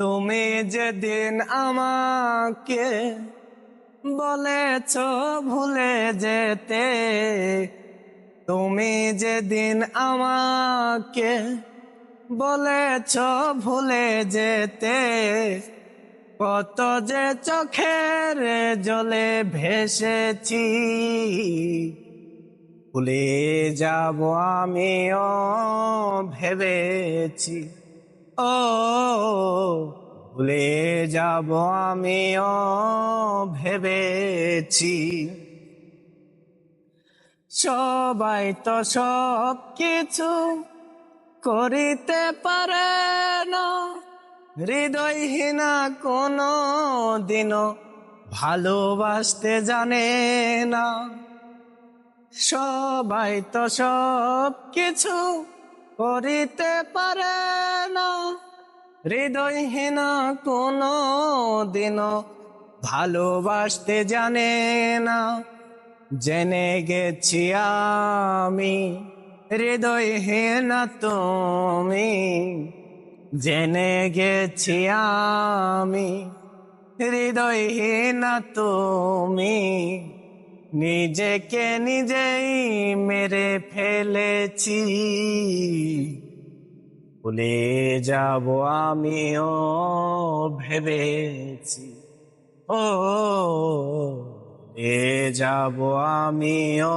তুমি যেদিন আমাকে বলেছ ভুলে যেতে, তুমি যেদিন আমাকে বলেছ ভুলে যেতে, কত যে চোখের জলে ভেসেছি, ভুলে যাব আমিও ভেবেছি। ও ভুলে যাব আমিও ভেবেছি। সবাই তো সব কিছু করিতে পারে না, হৃদয়হীনা কোনো দিনও ভালোবাসতে জানে না। সবাই তো সব কিছু করিতে পারে না, হৃদয়হীনা কোনো দিনও ভালোবাসতে জানে না। জেনে গেছি আমি হৃদয়হীনা তুমি, জেনে গেছি আমি হৃদয়হীনা তুমি, নিজেকে নিজেই মেরে ফেলেছি, ভুলে যাব আমিও ভেবেছি। ও ভুলে যাব আমিও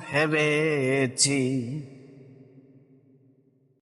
ভেবেছি।